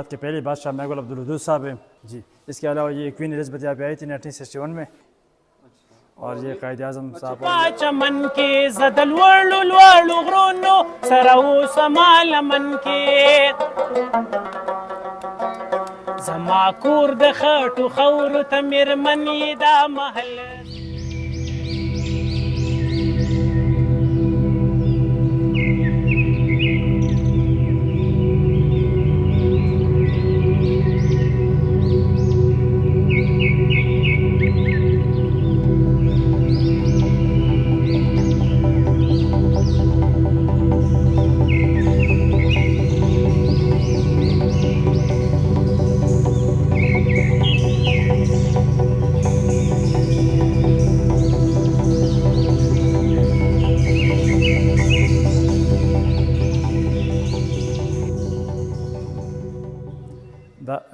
سوات کے پہلے بادشاہ محبوب عبدالودود صاحب ہیں جی. اس کے علاوہ یہ کوئین الزبتھ یہاں پہ آئی تھی 1961 میں, اور یہ قائد اعظم صاحب چمن کے زدل ورلو لورلو غرونو سرو سمال من کے زما کور د خټو خور ته میرمنې دا محل.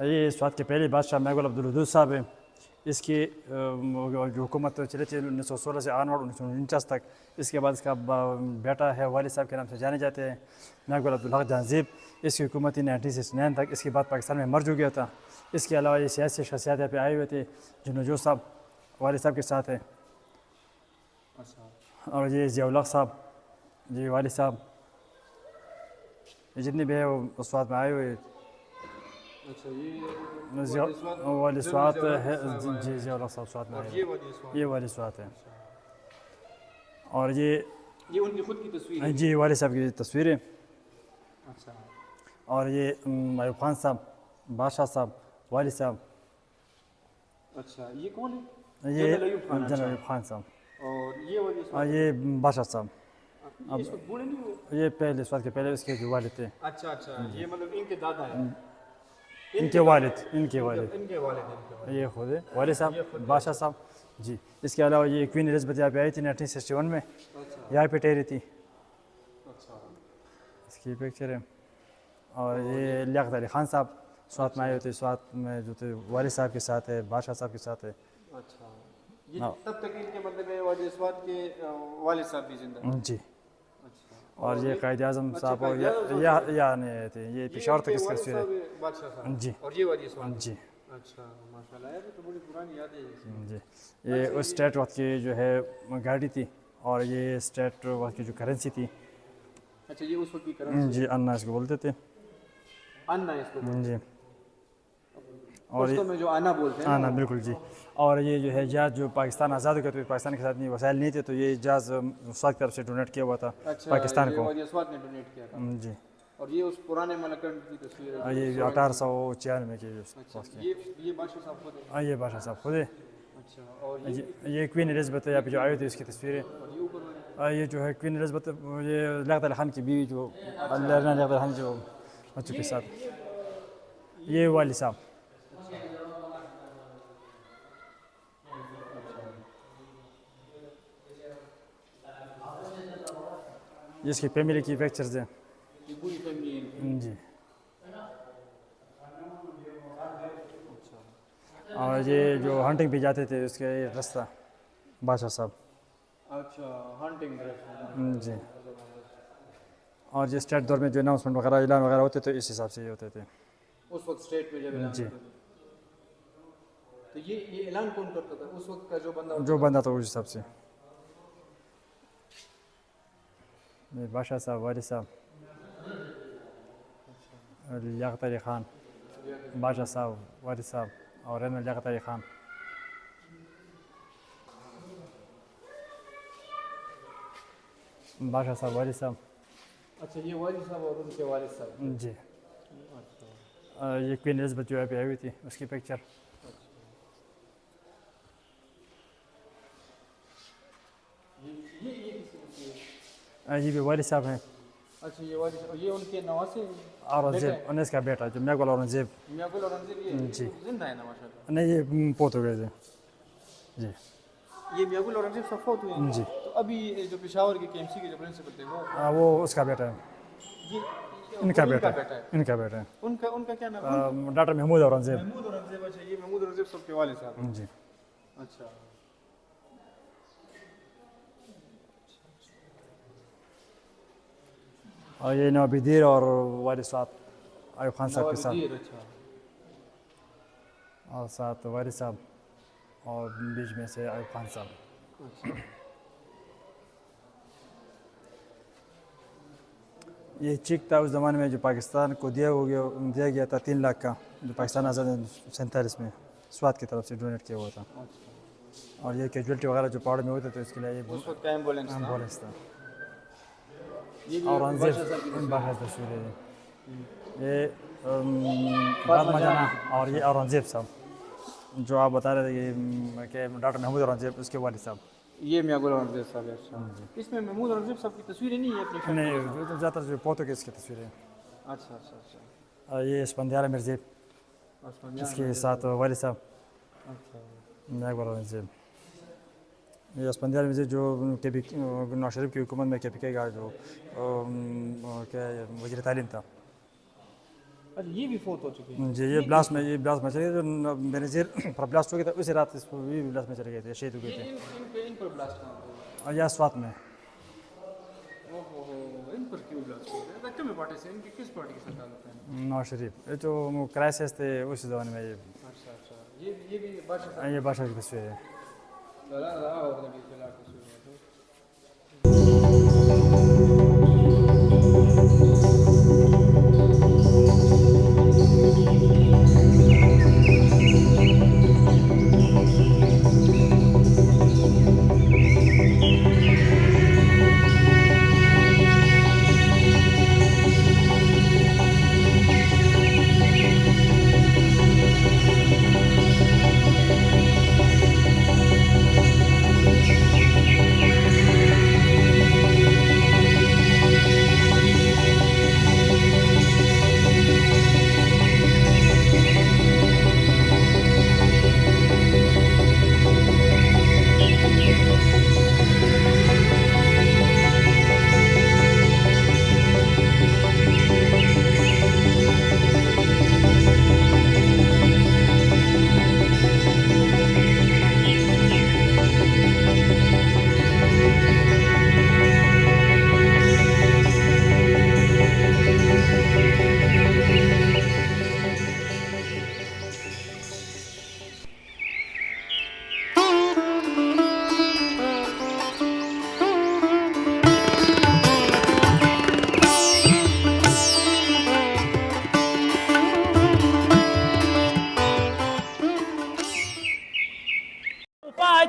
یہ سوات کے پہلے بادشاہ محبوب عبدالودود صاحب ہیں. اس کی جو حکومت چلی تھی 1916 سے آنورڈ 1949 تک. اس کے بعد اس کا بیٹا ہے والد صاحب کے نام سے جانے جاتے ہیں محبوب عبدالحق جہانزیب. اس کی حکومت تھی 1969 تک. اس کے بعد پاکستان میں مرج ہو گیا تھا. اس کے علاوہ یہ سیاسی شخصیات یہاں پہ آئے ہوئے تھے جو نجوت صاحب والد صاحب کے ساتھ ہیں, اور یہ ضیاء الحق صاحب جی والد صاحب, یہ جتنے بھی ہیں وہ سوات میں آئے ہوئے. والد سوات ہے جی ضیاء الحق صاحب سوات میں آئے, یہ والد سوات ہے. اور یہ ان کی خود کی تصویر ہے جی والد صاحب کی تصویریں. اور یہ ایوب خان صاحب, بادشاہ صاحب, والد صاحب. اچھا یہ کون ہے؟ یہ جنرل ایوب خان صاحب. اور یہ بادشاہ صاحب. یہ اس وقت بوڑھے نہیں ہوئے؟ یہ پہلے سوات کے پہلے اس کے جو والد تھے. اچھا یہ مطلب ان کے دادا ہیں, ان کے والد ان کے والد ہیں. یہ خود ہے والد صاحب بادشاہ صاحب جی. اس کے علاوہ یہ کوئین الزبتھ یہاں پہ آئی تھی 1961 میں, یہاں پہ ٹھہری تھی. اس کی پکچر ہے. اور یہ لیاقت علی خان صاحب سوات میں آئے ہوتے, سوات میں جو تھے والد صاحب کے ساتھ ہے, بادشاہ صاحب کے ساتھ ہے. اچھا یہ تب تک ان کے مطلب ہے والد سوات کے والد صاحب بھی زندہ ہیں جی. اور یہ قائد اعظم صاحب اور یہاں نہیں آئے تھے, یہ پشاور تک اس کا تصویر ہے جی. اور یہ والد سوات جی اچھا ماشاء اللہ, یہ تو بڑی پرانی یاد ہے جی. یہ اس اسٹیٹ وقت کی جو ہے گاڑی تھی, اور یہ اسٹیٹ وقت کی جو کرنسی تھی. اچھا یہ اس وقت کی کرنسی جی انا اس کو بولتے تھے انا اس کو جی. اور پشتو میں جو آنا بولتے ہیں آنا بالکل جی. اور یہ جو ہے جہاز جو پاکستان آزاد ہو گیا تو پاکستان کے ساتھ اتنی وسائل نہیں تھے, تو یہ جہاز سوات کی طرف سے ڈونیٹ کیا ہوا تھا پاکستان کو سوات نے ڈونیٹ کیا تھا جی. اور یہ اس پرانے ملکنڈ کی تصویر ہے, یہ 1896 میں کی. یہ بادشاہ صاحب خود ہے. یہ بادشاہ صاحب خود ہے. اچھا اور یہ کوئین الزبتھ یہاں پہ جو آئی ہوئی تھی اس کی تصویریں. یہ جو ہے کوئین الزبتھ, یہ لیاقت علی خان کی بیوی جو لیاقت علی خان جو بچوں کے ساتھ, یہ والد صاحب. اس کی فیملی کی پکچرز ہیں جی. اور یہ جو ہنٹنگ پہ جاتے تھے اس کے رستہ بادشاہ صاحب. اچھا ہنٹنگ جی. اور جو اسٹیٹ دور میں جو اناؤنسمنٹ وغیرہ اعلان وغیرہ ہوتے تھے اس حساب سے یہ ہوتے تھے اس وقت اسٹیٹ میں جب اعلان جی. تو یہ اعلان کون کرتا تھا اس وقت کا جو بندہ تھا اس حساب سے. بادشاہ صاحب, والد صاحب, لیاقت علی خان, بادشاہ صاحب, والد صاحب, اور لیاقت علی خان. بادشاہ صاحب, والد صاحب. اچھا یہ والد صاحب اور ان کے والد صاحب جی. یہ کوئین الزبتھ جو ہے پہ آئی ہوئی تھی اس کی پکچر. یہ بھی والد صاحب ہیں. اچھا یہ والد, یہ ان کے نواسے اورنگزیب, انیس کا بیٹا جو محبوب اورنگزیب. محبوب اورنگزیب یہ جی زندہ ہے نا ماشاء اللہ. نہیں یہ پوت ہو گئے تھے جی. یہ محبوب اورنگزیب سب فوت ہوئے ہیں جی. تو ابھی جو پشاور کے KMC کے جو پرنسپل تھے وہ اس کا بیٹا ہے. یہ ان کا بیٹا ہے. ان کا بیٹا ہے. ان کا کیا نام ہے؟ ڈاکٹر محمود اورنگزیب. محمود اورنگزیب. اچھا یہ محمود اورنگزیب سب کے والد صاحب جی. اچھا. اور یہ نوابی دیر اور والد صاحب ایوب خان صاحب کے ساتھ، نواب اچھا اور ساتھ والد صاحب، اور بیچ میں سے ایوب خان صاحب. یہ چیک تھا اس زمانے میں جو پاکستان کو دیا گیا تھا 3 لاکھ کا، جو پاکستان آزاد 47 میں سوات کی طرف سے ڈونیٹ کیا ہوا تھا. اور یہ کیجویلٹی وغیرہ جو پہاڑ میں ہوتے تھے اس کے لیے یہ اس وقت ایمبولینس تھا. ایمبولینس تھا. یہ بھی اورنگزیب باقی تصویر ہے. یہ فاطمہ جانا اور یہ اورنگزیب صاحب جو آپ بتا رہے تھے کہ ڈاکٹر محمود اورنگزیب اس کے والد صاحب. یہ میاں غلام اورنگزیب صاحب ہے. اچھا اس میں محمود اورنگزیب صاحب کی تصویریں نہیں ہے اپنی؟ نہیں، زیادہ تر جو پوتوں کی اس کی تصویریں. اچھا اچھا اچھا. اور یہ اسفندیار مرزیب اس کے ساتھ والد صاحب اچھا. میاں اکبر اورنگزیب. یہ اسفندیار مرزیب جو نواز شریف کی حکومت میں KPK کا جو کیا وزیر تعلیم تھا. اچھا یہ بھی فوت ہو چکے ہیں. جی، یہ بلاسٹ میں چلے گئے جو بینظیر پر بلاسٹ ہو گیا تھا، اسی رات اس بھی بلاسٹ میں چلے گئے تھے، شہید ہو گئے تھے. ان پر بلاسٹ کہاں ہوا؟ اور یہ سوات میں. ان پر کیوں بلاسٹ ہو گیا؟ کم پارٹی سے، ان کی کس پارٹی کے ساتھ تعلق ہے؟ نواز شریف یہ جو کرائسس تھے اسی زمانے میں. یہ اچھا اچھا. یہ بھی بادشاہ یہ بادشاہ کی تصویر ہے.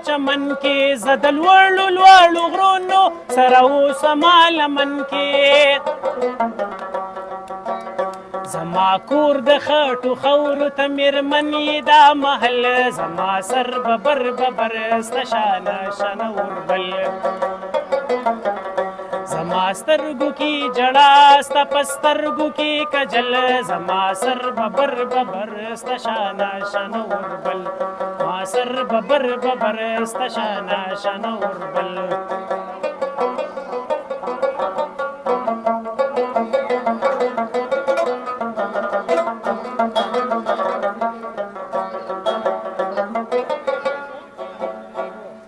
چمن کې زدل وړو لوړو غرونو سره اوسما لمن کې زما کور د خټو خورو ته مېرمن یې دا محل زما سر ببر ببر سته شانه شانه اوربل زما سترګو کې جړا ستا په سترګو کې کجل زما سر ببر ببر ستا شانه شانه اوربل ما سر ببر ببر ستا شانه شانه اوربل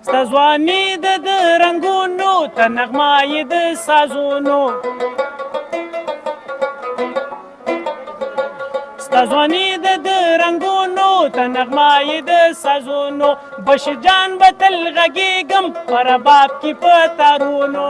ستا ځواني د رنګونو ته نغمه یې د سازونو ستا ځواني د رنګونو ته نغمه یې د سازونو بش جان به تل غږېږم په رباب کې په تارونو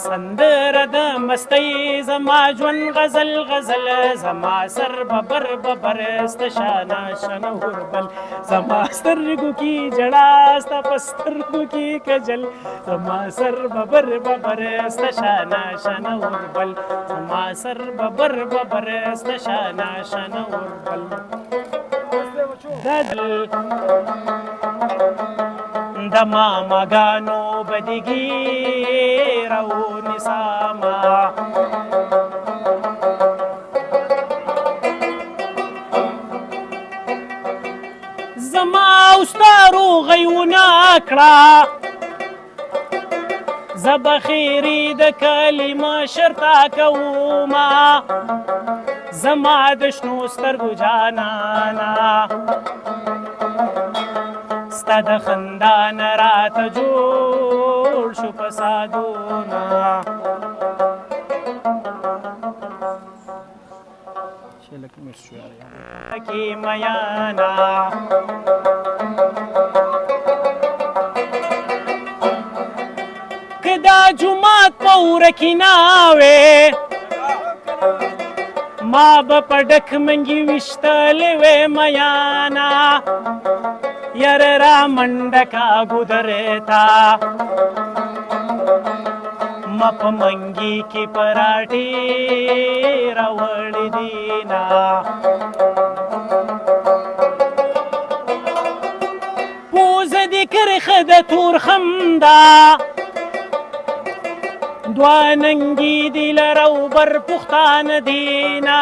سندره د مستۍ زما ژوند غزل غزل زما سر ببر ببر ستا شانه شانه اوربل زما سترګو کې جړا ستا په سترګو کې کجل زما سر ببر ببر ستا شانه شانه اوربل زما سر ببر ببر ستا شانه شانه اوربل د ماماګانو بدګي راو نساما زما اوستارو غيونا کړه زبخيري د کلمه شرطا کوما زما د شنو سترګو جانانا ستا د خندان راته جوړ شو فسادونه کی میانا کدا جمعات پورکی ناوے ما بپڈک منگی وشتل وے میانا یر را منڈکا گدرتا مپ منگی کی پراٹھی روڑ دینا پوز دکر خد تور خمدا دواننگی دل رو بر پختان دینا